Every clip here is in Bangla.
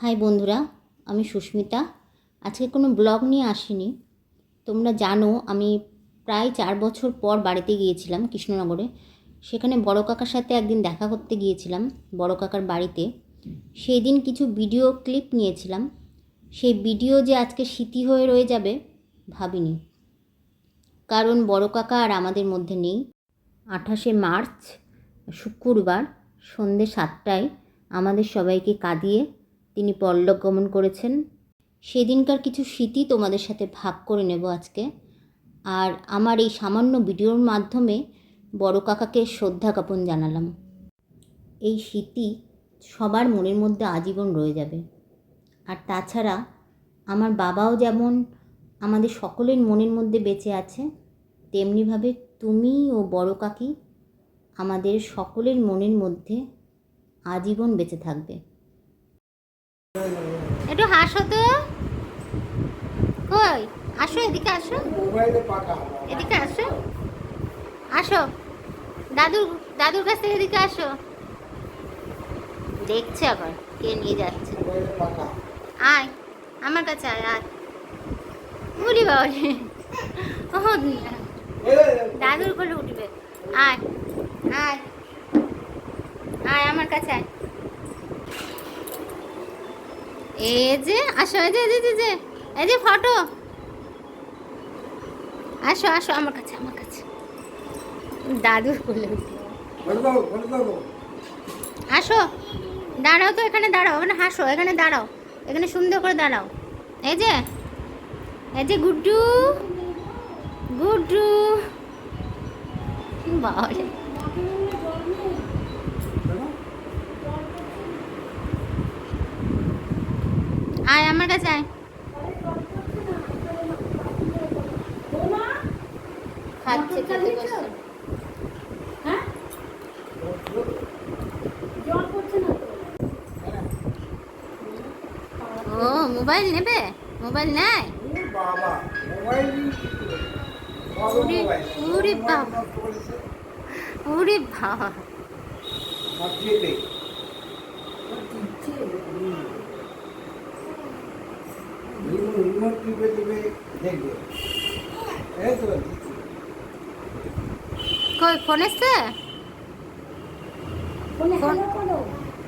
হাই বন্ধুরা, আমি সুস্মিতা। আজকে কোনো ব্লগ নিয়ে আসিনি। তোমরা জানো আমি প্রায় 4 বছর পর বাড়িতে গিয়েছিলাম কৃষ্ণনগরে। সেখানে বড় কাকার সাথে একদিন দেখা করতে গিয়েছিলাম বড় কাকার বাড়িতে। সেই দিন কিছু ভিডিও ক্লিপ নিয়েছিলাম। সেই ভিডিও যে আজকে স্মৃতি হয়ে রয়ে যাবে ভাবিনি, কারণ বড় কাকা আর আমাদের মধ্যে নেই। 28শে মার্চ শুক্রবার সন্ধ্যে 7টায় আমাদের সবাইকে কাঁদিয়ে তিনি পরলোক গমন করেছেন। সেদিনকার কিছু স্মৃতি তোমাদের সাথে ভাগ করে নেব আজকে। আর আমার এই সামান্য ভিডিওর মাধ্যমে বড় কাকাকে শ্রদ্ধা জ্ঞাপন জানালাম। এই স্মৃতি সবার মনের মধ্যে আজীবন রয়ে যাবে। আর তাছাড়া আমার বাবাও যেমন আমাদের সকলের মনের মধ্যে বেঁচে আছে, তেমনিভাবে তুমি ও বড় কাকি আমাদের সকলের মনের মধ্যে আজীবন বেঁচে থাকবে। একটু হাসো তো। কই আসো, এদিকে আসো, এদিকে আসো, আসো দাদুর কাছ থেকে এদিকে আসো। দেখছে আবার কে নিয়ে যাচ্ছে। আয় আমার কাছে, আয় আয়। উড়ি বাবা, ও দাদুর কোলে উঠবে। আয় আয় আয় আমার কাছে আয়। এই যে আসো, এই যে এই যে এই যে ফটো। আসো আসো আমার কাছে, আমার কাছে দাদুর কোলে উঠবে। আসো, দাঁড়াও তো, এখানে দাঁড়াও, এখানে হাসো, এখানে দাঁড়াও, এখানে সুন্দর করে দাঁড়াও। এই যে গুড্ডু গুড্ডু বাবা, আয় আমার কাছে আয়। খাচ্ছে, খেতে বসছে। ও মোবাইল নেবে? মোবাইল নেয়? ওরে বাবা, ওরে বাবা। কই ফোন এসছে?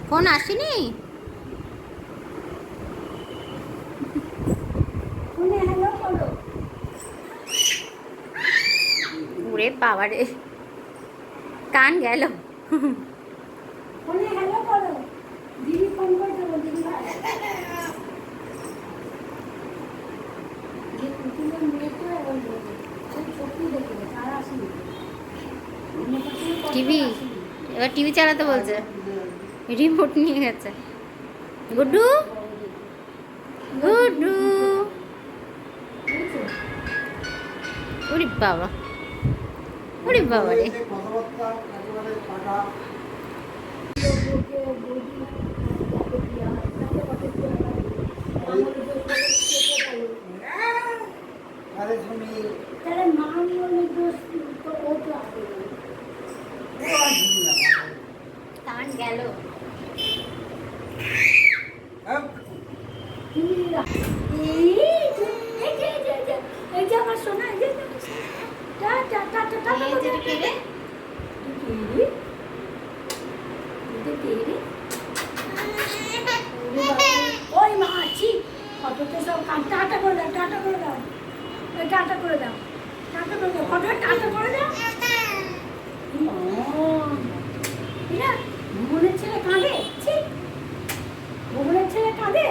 ফোন আসেনি? ওরে বাবা রে, কান গেল। টিভি, এবার টিভি চালাতে বলছে, রিমোট নিয়ে গেছে। গুড্ডু গুড্ডু, ওরে বাবা, ওরে বাবা রে। কান গেল। ওই মা আছি ফটোতে সব টাটা করে দাও, টাটা করে দাও, টাটা করে দাও, টাটা করে দাও, ফটো টাটা করে দাও। ভুবনের ছেলে কাঁদে, ভুবনের ছেলে কাঁদে,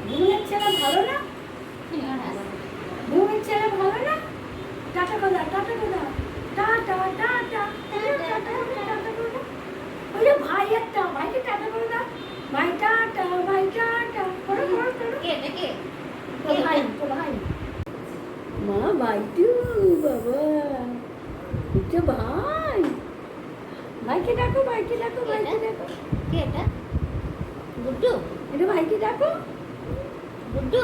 ভুবনের ছেলে ভালো না, ভুবনের ছেলে ভালো না। টাটা করে দাও, টাটা করে দাও, টাটা টাটা টাটা করে দাও। ওই যে ভাই একটা, ভাইকে টাটা করে দাও, ভাই টাটা, ভাই টাটা করো করো করো। কে দেখে? ভাই ভাই মা বাইটু বাবা, এটা ভাই, ভাইকে ডাকো, ভাইকে ডাকো, ভাইকে ডাকো। কে এটা? গুড্ডু? এটা ভাইকে ডাকো, গুড্ডু?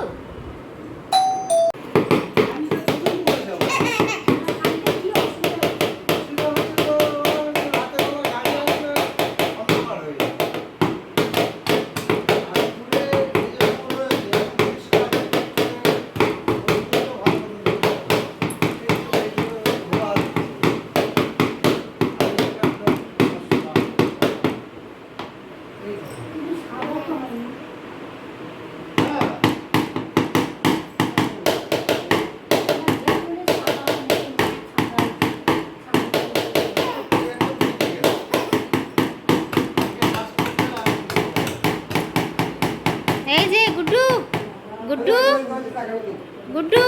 এই যে গুড্ডু গুড্ডু গুড্ডু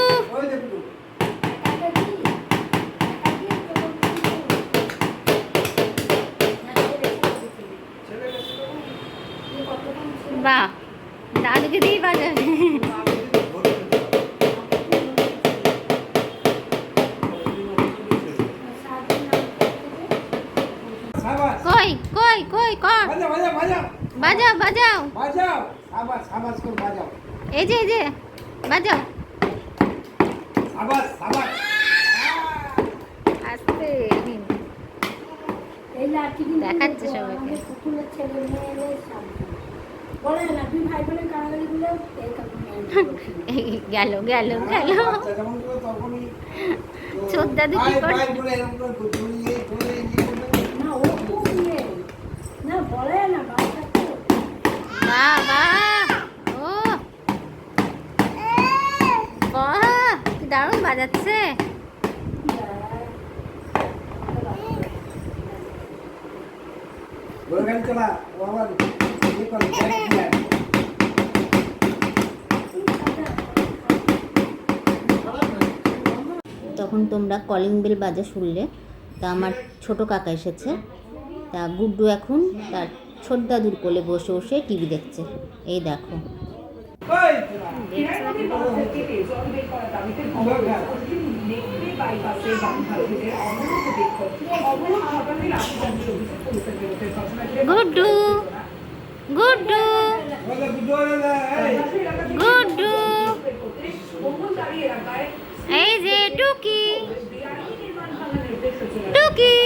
বাহ, দাদুকে দিয়েই বাজাবে। কই কই কই কর, বাজাও বাজাও, এই যে বাজাও, আস্তে এই লাঠি কিন্তু দেখাচ্ছে সবাইকে। আমাদের পুতুলের ছেলে মেয়েদের সামনে বলে না তুই ভাই বোনের কারাগারি গুলো এই কারণে এই গেল গেল গেল, ছোটদাদু কি করে? না ও খুব ইয়ে না বলে না বাচ্চা তো বাবা, ও বাহ, কি দারুণ বাজাচ্ছে। তখন তোমরা কলিং বেল বাজা শুনলে, তা আমার ছোট কাকা এসেছে। তা গুড্ডু এখন তার ছোট দাদুর কোলে বসে বসে টিভি দেখছে। এই দেখো, গুড্ডু গুড্ডু গুড্ডু, এই যে টুকি টুকি,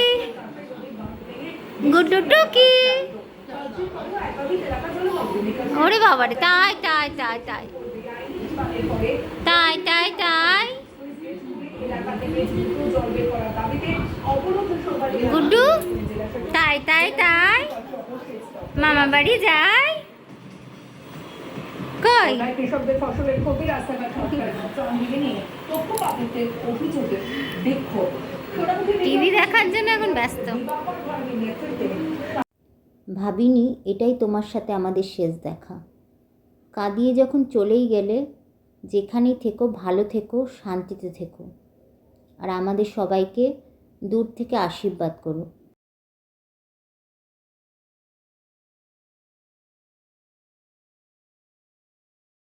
গুড্ডু টুকি, ওরে বাবা রে, তাই তাই তাই তাই তাই তাই তাই, গুড্ডু তাই তাই তাই, মামা বাড়ি যায় কই? কৃষকদের ফসলের ক্ষতি রাস্তাঘাট নিয়ে পক্ষপাতিত্বের অভিযোগে বিক্ষোভ। টিভি দেখার জন্য এখন ব্যস্ত। ভাবিনি এটাই তোমার সাথে আমাদের শেষ দেখা। কাঁদিয়ে যখন চলেই গেলে, যেখানেই থেকো ভালো থেকো, শান্তিতে থেকো, আর আমাদের সবাইকে দূর থেকে আশীর্বাদ করো।